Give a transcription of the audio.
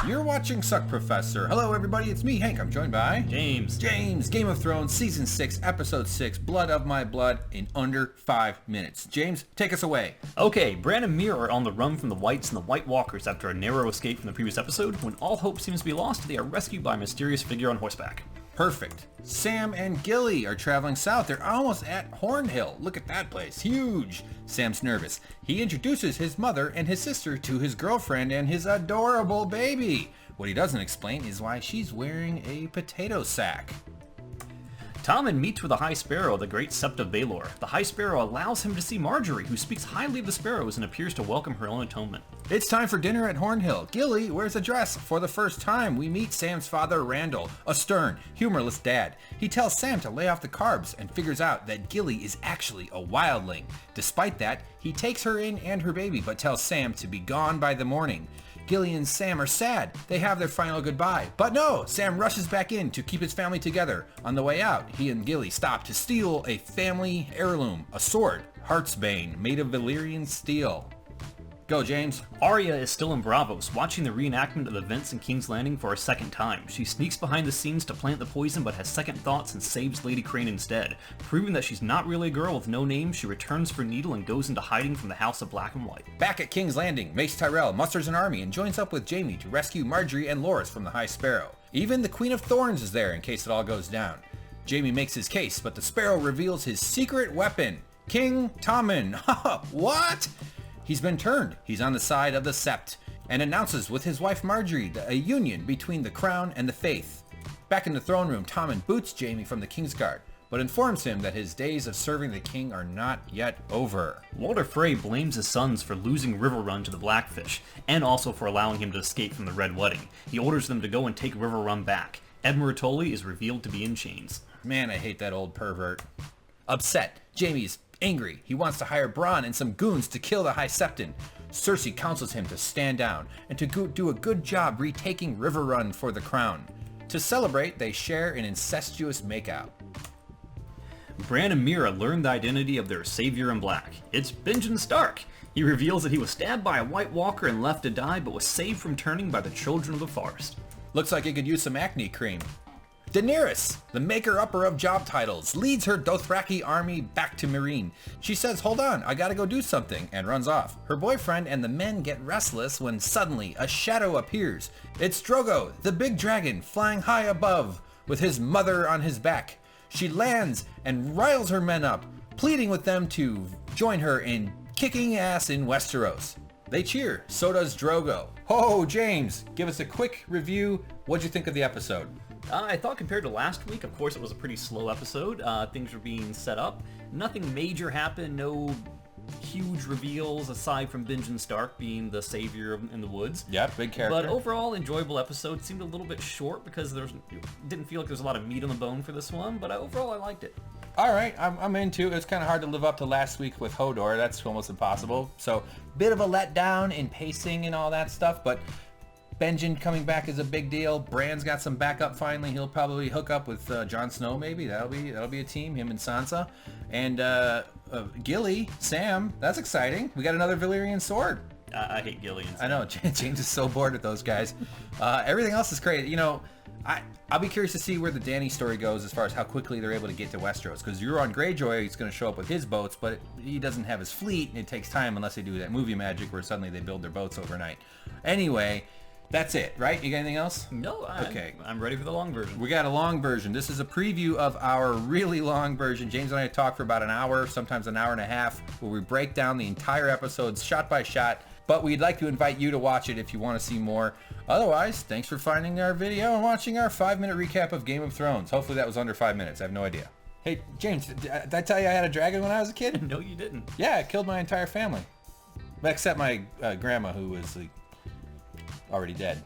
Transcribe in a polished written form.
You're watching SuckProfessor. Hello everybody, it's me, Hank. I'm joined by... James, Game of Thrones, Season 6, Episode 6, Blood of My Blood, in under 5 minutes. James, take us away. Okay, Bran and Meera are on the run from the wights and the White Walkers after a narrow escape from the previous episode. When all hope seems to be lost, they are rescued by a mysterious figure on horseback. Perfect. Sam and Gilly are traveling south. They're almost at Hornhill. Look at that place. Huge. Sam's nervous. He introduces his mother and his sister to his girlfriend and his adorable baby. What he doesn't explain is why she's wearing a potato sack. Tommen meets with the High Sparrow, the great Sept of Baelor. The High Sparrow allows him to see Margaery, who speaks highly of the sparrows and appears to welcome her own atonement. It's time for dinner at Hornhill. Gilly wears a dress. For the first time, we meet Sam's father, Randall, a stern, humorless dad. He tells Sam to lay off the carbs and figures out that Gilly is actually a wildling. Despite that, he takes her in and her baby, but tells Sam to be gone by the morning. Gilly and Sam are sad. They have their final goodbye. But no! Sam rushes back in to keep his family together. On the way out, he and Gilly stop to steal a family heirloom, a sword, Heartsbane, made of Valyrian steel. Go, James. Arya is still in Bravos, watching the reenactment of events in King's Landing for a second time. She sneaks behind the scenes to plant the poison but has second thoughts and saves Lady Crane instead. Proving that she's not really a girl with no name, she returns for Needle and goes into hiding from the House of Black and White. Back at King's Landing, Mace Tyrell musters an army and joins up with Jaime to rescue Margaery and Loras from the High Sparrow. Even the Queen of Thorns is there in case it all goes down. Jaime makes his case, but the Sparrow reveals his secret weapon. King Tommen. What? He's been turned. He's on the side of the Sept, and announces with his wife Margaery a union between the crown and the faith. Back in the throne room, Tommen boots Jaime from the Kingsguard, but informs him that his days of serving the king are not yet over. Walder Frey blames his sons for losing River Run to the Blackfish, and also for allowing him to escape from the Red Wedding. He orders them to go and take River Run back. Admiral Tully is revealed to be in chains. Man, I hate that old pervert. Upset, Jaime's angry. He wants to hire Bran and some goons to kill the High Septon. Cersei counsels him to stand down and to do a good job retaking River Run for the crown. To celebrate, they share an incestuous makeout. Bran and Meera learn the identity of their savior in black. It's Benjen Stark. He reveals that he was stabbed by a White Walker and left to die, but was saved from turning by the Children of the Forest. Looks like he could use some acne cream. Daenerys, the maker-upper of job titles, leads her Dothraki army back to Meereen. She says, hold on, I gotta go do something, and runs off. Her boyfriend and the men get restless when suddenly a shadow appears. It's Drogo, the big dragon, flying high above, with his mother on his back. She lands and riles her men up, pleading with them to join her in kicking ass in Westeros. They cheer, so does Drogo. Oh, James, give us a quick review. What'd you think of the episode? I thought compared to last week, of course it was a pretty slow episode. Things were being set up. Nothing major happened, no huge reveals aside from Benjen Stark being the savior in the woods. Yeah, big character. But overall, enjoyable episode. Seemed a little bit short because didn't feel like there was a lot of meat on the bone for this one, but overall I liked it. All right, I'm into it. It's kind of hard to live up to last week with Hodor. That's almost impossible. So, bit of a letdown in pacing and all that stuff, but Benjen coming back is a big deal. Bran's got some backup finally. He'll probably hook up with Jon Snow maybe. That'll be a team, him and Sansa. And Gilly, Sam, that's exciting. We got another Valyrian sword. I hate Gilly and Sam. I know, James is so bored with those guys. Everything else is great. You know, I'll be curious to see where the Dany story goes as far as how quickly they're able to get to Westeros. Because Euron Greyjoy is going to show up with his boats, but he doesn't have his fleet, and it takes time unless they do that movie magic where suddenly they build their boats overnight. Anyway, that's it, right? You got anything else? No, okay. I'm ready for the long version. We got a long version. This is a preview of our really long version. James and I talk for about an hour, sometimes an hour and a half, where we break down the entire episodes shot by shot. But we'd like to invite you to watch it if you want to see more. Otherwise, thanks for finding our video and watching our 5-minute recap of Game of Thrones. Hopefully that was under 5 minutes. I have no idea. Hey, James, did I tell you I had a dragon when I was a kid? No, you didn't. Yeah, it killed my entire family. Except my grandma, who was already dead.